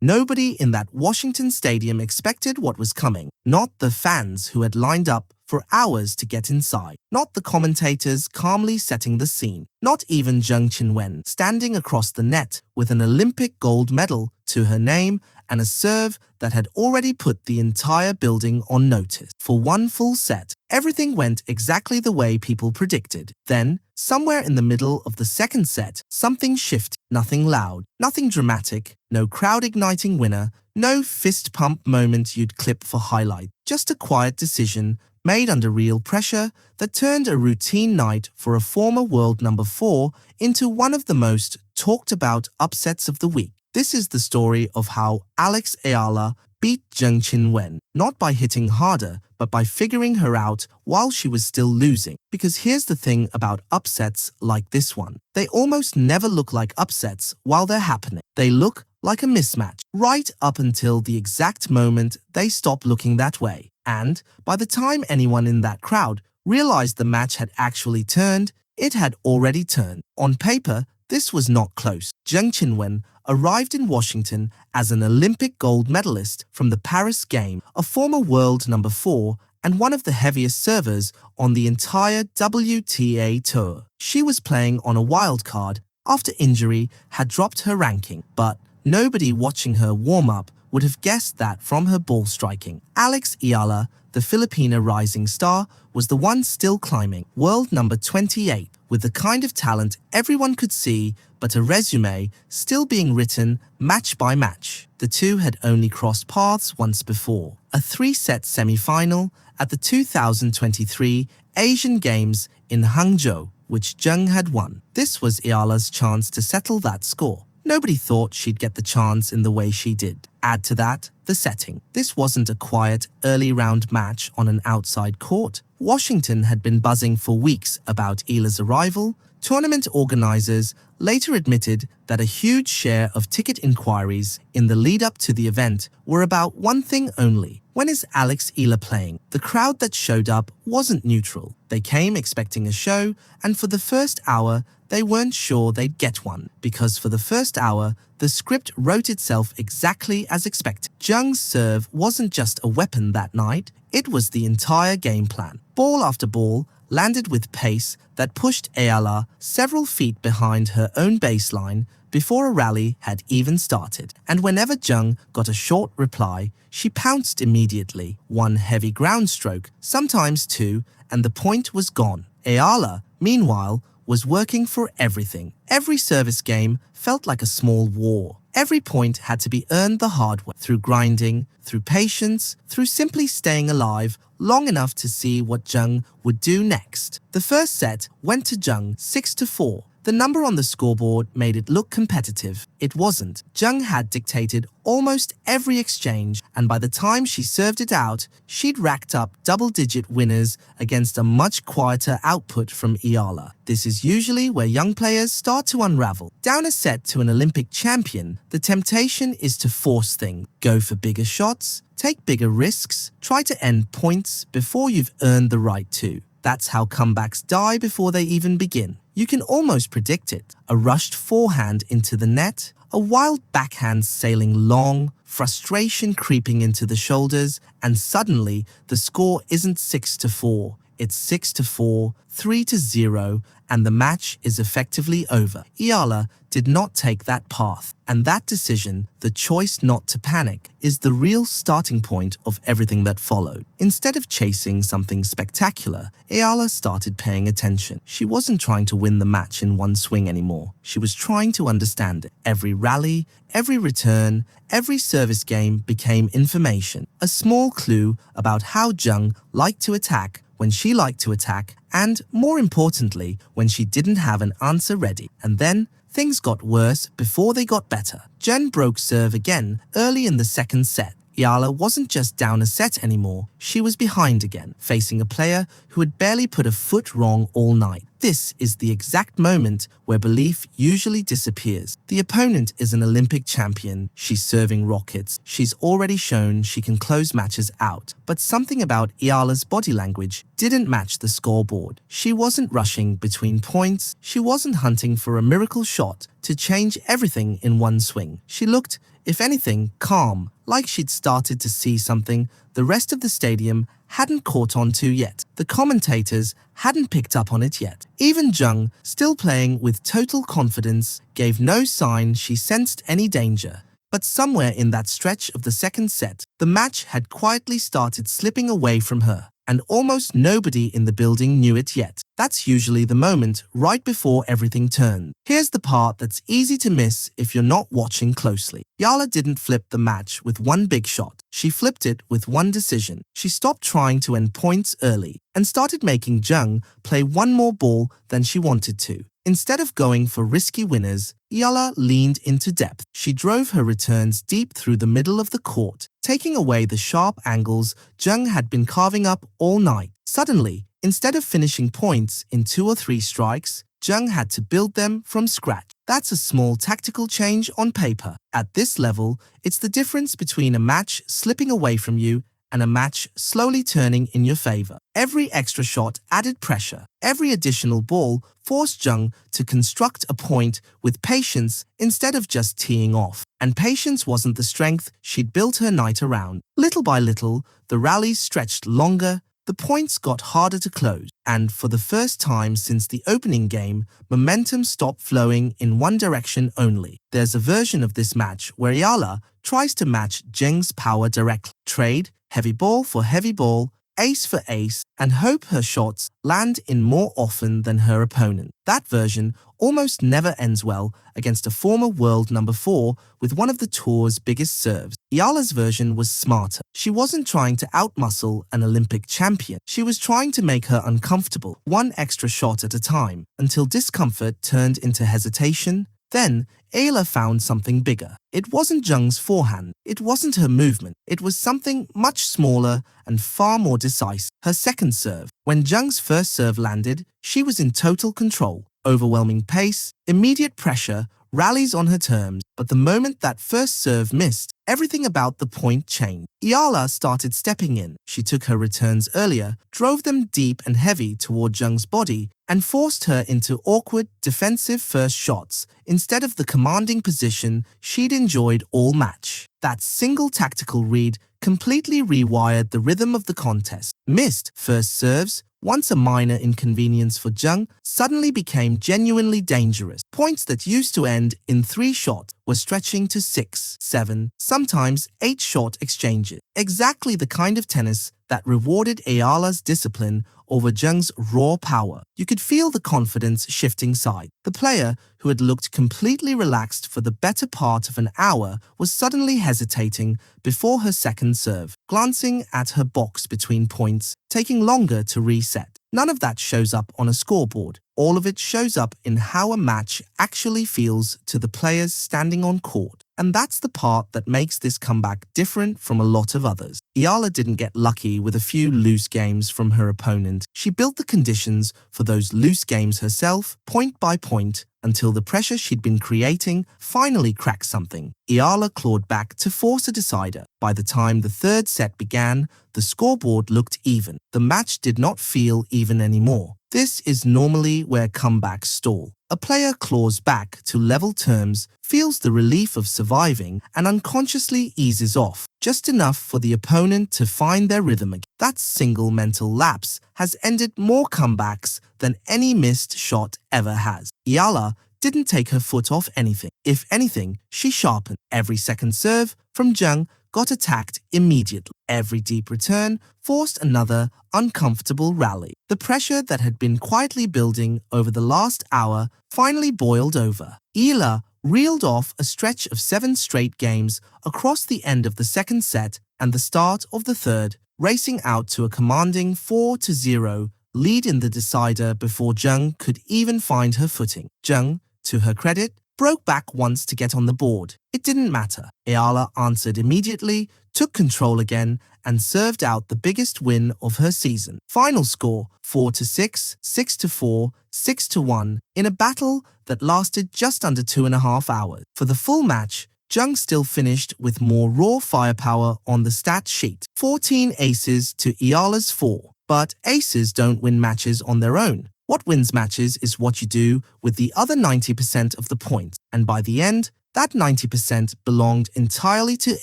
Nobody in that Washington stadium expected what was coming. Not the fans who had lined up for hours to get inside. Not the commentators calmly setting the scene. Not even Qinwen Zheng standing across the net with an Olympic gold medal to her name and a serve that had already put the entire building on notice. For one full set, everything went exactly the way people predicted. Then, somewhere in the middle of the second set, something shifted. Nothing loud, nothing dramatic, no crowd-igniting winner, no fist-pump moment you'd clip for highlight. Just a quiet decision made under real pressure that turned a routine night for a former world number 4 into one of the most talked-about upsets of the week. This is the story of how Alex Eala beat Qinwen Zheng, not by hitting harder, but by figuring her out while she was still losing. Because here's the thing about upsets like this one. They almost never look like upsets while they're happening. They look like a mismatch, right up until the exact moment they stop looking that way. And by the time anyone in that crowd realized the match had actually turned, it had already turned. On paper, this was not close. Qinwen Zheng arrived in Washington as an Olympic gold medalist from the Paris game, a former world number 4 and one of the heaviest servers on the entire WTA tour. She was playing on a wild card after injury had dropped her ranking, but nobody watching her warm up would have guessed that from her ball striking. Alex Eala, the Filipino rising star, was the one still climbing, world number 28, with the kind of talent everyone could see, but a resume still being written match by match. The two had only crossed paths once before, a 3-set semi-final at the 2023 Asian Games in Hangzhou, which Zheng had won. This was Eala's chance to settle that score. Nobody thought she'd get the chance in the way she did. Add to that, the setting. This wasn't a quiet, early round match on an outside court. Washington had been buzzing for weeks about Eala's arrival. Tournament organizers later admitted that a huge share of ticket inquiries in the lead-up to the event were about one thing only. When is Alex Eala playing? The crowd that showed up wasn't neutral. They came expecting a show, and for the first hour, they weren't sure they'd get one, because for the first hour, the script wrote itself exactly as expected. Zheng's serve wasn't just a weapon that night, it was the entire game plan. Ball after ball landed with pace that pushed Eala several feet behind her own baseline before a rally had even started. And whenever Zheng got a short reply, she pounced immediately. One heavy ground stroke, sometimes two, and the point was gone. Eala, meanwhile, was working for everything. Every service game felt like a small war. Every point had to be earned the hard way, through grinding, through patience, through simply staying alive long enough to see what Zheng would do next. The first set went to Zheng 6-4. The number on the scoreboard made it look competitive. It wasn't. Zheng had dictated almost every exchange, and by the time she served it out, she'd racked up double-digit winners against a much quieter output from Eala. This is usually where young players start to unravel. Down a set to an Olympic champion, the temptation is to force things. Go for bigger shots, take bigger risks, try to end points before you've earned the right to. That's how comebacks die before they even begin. You can almost predict it. A rushed forehand into the net, a wild backhand sailing long, frustration creeping into the shoulders, and suddenly the score isn't 6-4, it's 6-4, 3-0, and the match is effectively over. Eala did not take that path, and that decision, the choice not to panic, is the real starting point of everything that followed. Instead of chasing something spectacular, Eala started paying attention. She wasn't trying to win the match in one swing anymore. She was trying to understand it. Every rally, every return, every service game became information, a small clue about how Zheng liked to attack, when she liked to attack, and, more importantly, when she didn't have an answer ready. And then, things got worse before they got better. Zheng broke serve again early in the second set. Eala wasn't just down a set anymore, she was behind again, facing a player who had barely put a foot wrong all night. This is the exact moment where belief usually disappears. The opponent is an Olympic champion, she's serving rockets, she's already shown she can close matches out. But something about Eala's body language didn't match the scoreboard. She wasn't rushing between points, she wasn't hunting for a miracle shot to change everything in one swing. She looked, if anything, calm, like she'd started to see something the rest of the stadium hadn't caught on to yet. The commentators hadn't picked up on it yet. Even Zheng, still playing with total confidence, gave no sign she sensed any danger. But somewhere in that stretch of the second set, the match had quietly started slipping away from her, and almost nobody in the building knew it yet. That's usually the moment right before everything turned. Here's the part that's easy to miss if you're not watching closely. Eala didn't flip the match with one big shot. She flipped it with one decision. She stopped trying to end points early and started making Zheng play one more ball than she wanted to. Instead of going for risky winners, Eala leaned into depth. She drove her returns deep through the middle of the court, taking away the sharp angles Zheng had been carving up all night. Suddenly, instead of finishing points in 2 or 3 strikes, Zheng had to build them from scratch. That's a small tactical change on paper. At this level, it's the difference between a match slipping away from you and a match slowly turning in your favor. Every extra shot added pressure. Every additional ball forced Zheng to construct a point with patience instead of just teeing off. And patience wasn't the strength she'd built her night around. Little by little, the rallies stretched longer, the points got harder to close, and for the first time since the opening game, momentum stopped flowing in one direction only. There's a version of this match where Eala tries to match Zheng's power directly. Trade, heavy ball for heavy ball, ace for ace, and hope her shots land in more often than her opponent. That version almost never ends well against a former world number 4 with one of the tour's biggest serves. Eala's version was smarter. She wasn't trying to outmuscle an Olympic champion. She was trying to make her uncomfortable, one extra shot at a time, until discomfort turned into hesitation. Then, Eala found something bigger. It wasn't Zheng's forehand. It wasn't her movement. It was something much smaller and far more decisive. Her second serve. When Zheng's first serve landed, she was in total control. Overwhelming pace, immediate pressure, rallies on her terms. But the moment that first serve missed, everything about the point changed. Eala started stepping in. She took her returns earlier, drove them deep and heavy toward Zheng's body, and forced her into awkward, defensive first shots instead of the commanding position she'd enjoyed all match. That single tactical read completely rewired the rhythm of the contest. Missed first serves, once a minor inconvenience for Zheng, suddenly became genuinely dangerous. Points that used to end in 3 shots were stretching to 6, 7, sometimes 8 shot exchanges. Exactly the kind of tennis that rewarded Eala's discipline over Zheng's raw power. You could feel the confidence shifting side. The player, who had looked completely relaxed for the better part of an hour, was suddenly hesitating before her second serve, glancing at her box between points, taking longer to reset. None of that shows up on a scoreboard. All of it shows up in how a match actually feels to the players standing on court. And that's the part that makes this comeback different from a lot of others. Eala didn't get lucky with a few loose games from her opponent. She built the conditions for those loose games herself, point by point, until the pressure she'd been creating finally cracked something. Eala clawed back to force a decider. By the time the third set began, the scoreboard looked even. The match did not feel even anymore. This is normally where comebacks stall. A player claws back to level terms, feels the relief of surviving, and unconsciously eases off, just enough for the opponent to find their rhythm again. That single mental lapse has ended more comebacks than any missed shot ever has. Eala didn't take her foot off anything. If anything, she sharpened. Every second serve from Zheng got attacked immediately. Every deep return forced another uncomfortable rally. The pressure that had been quietly building over the last hour finally boiled over. Eala reeled off a stretch of 7 straight games across the end of the second set and the start of the third, racing out to a commanding 4-0 lead in the decider before Zheng could even find her footing. Zheng, to her credit, broke back once to get on the board. It didn't matter. Eala answered immediately, took control again, and served out the biggest win of her season. Final score 4-6, 6-4, 6-1 in a battle that lasted just under 2.5 hours. For the full match, Zheng still finished with more raw firepower on the stat sheet. 14 aces to Eala's 4. But aces don't win matches on their own. What wins matches is what you do with the other 90% of the points, and by the end, that 90% belonged entirely to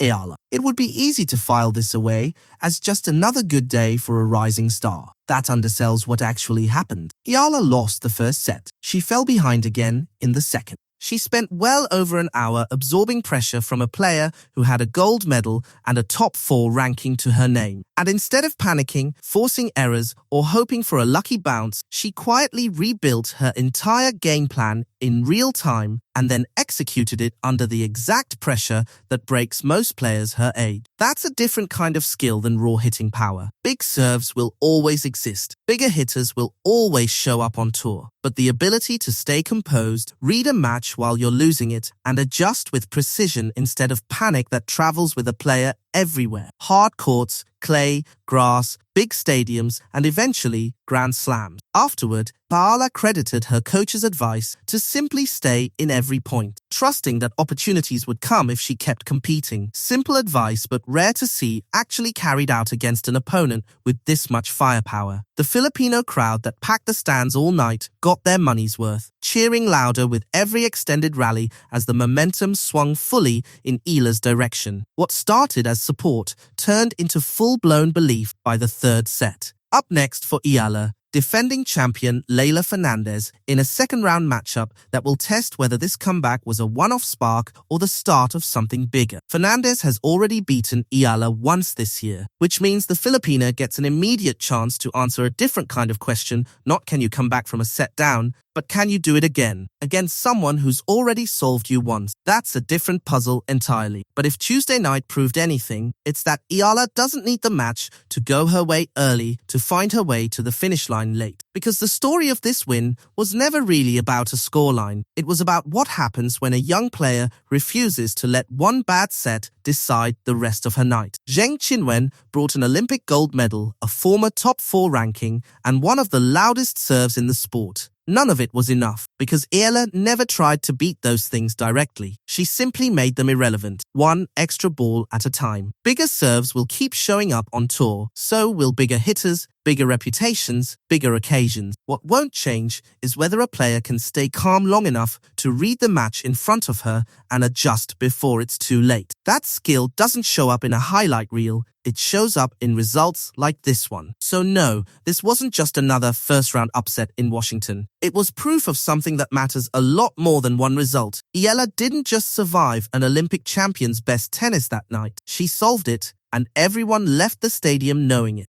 Eala. It would be easy to file this away as just another good day for a rising star. That undersells what actually happened. Eala lost the first set. She fell behind again in the second. She spent well over an hour absorbing pressure from a player who had a gold medal and a top 4 ranking to her name. And instead of panicking, forcing errors, or hoping for a lucky bounce, she quietly rebuilt her entire game plan in real time and then executed it under the exact pressure that breaks most players her age. That's a different kind of skill than raw hitting power. Big serves will always exist. Bigger hitters will always show up on tour. But the ability to stay composed, read a match while you're losing it, and adjust with precision instead of panic that travels with a player everywhere. Hard courts, clay, grass, big stadiums, and eventually Grand Slams. Afterward, Paala credited her coach's advice to simply stay in every point, trusting that opportunities would come if she kept competing. Simple advice, but rare to see actually carried out against an opponent with this much firepower. The Filipino crowd that packed the stands all night got their money's worth, cheering louder with every extended rally as the momentum swung fully in Eala's direction. What started as support turned into full-blown belief by the third set. Up next for Eala, defending champion Leylah Fernandez in a second-round matchup that will test whether this comeback was a one-off spark or the start of something bigger. Fernandez has already beaten Eala once this year, which means the Filipina gets an immediate chance to answer a different kind of question, not can you come back from a set down, but can you do it again, against someone who's already solved you once? That's a different puzzle entirely. But if Tuesday night proved anything, it's that Eala doesn't need the match to go her way early to find her way to the finish line late. Because the story of this win was never really about a scoreline. It was about what happens when a young player refuses to let one bad set decide the rest of her night. Qinwen Zheng brought an Olympic gold medal, a former top 4 ranking, and one of the loudest serves in the sport. None of it was enough, because Eala never tried to beat those things directly. She simply made them irrelevant, one extra ball at a time. Bigger serves will keep showing up on tour, so will bigger hitters, bigger reputations, bigger occasions. What won't change is whether a player can stay calm long enough to read the match in front of her and adjust before it's too late. That skill doesn't show up in a highlight reel, it shows up in results like this one. So no, this wasn't just another first-round upset in Washington. It was proof of something that matters a lot more than one result. Eala didn't just survive an Olympic champion's best tennis that night. She solved it, and everyone left the stadium knowing it.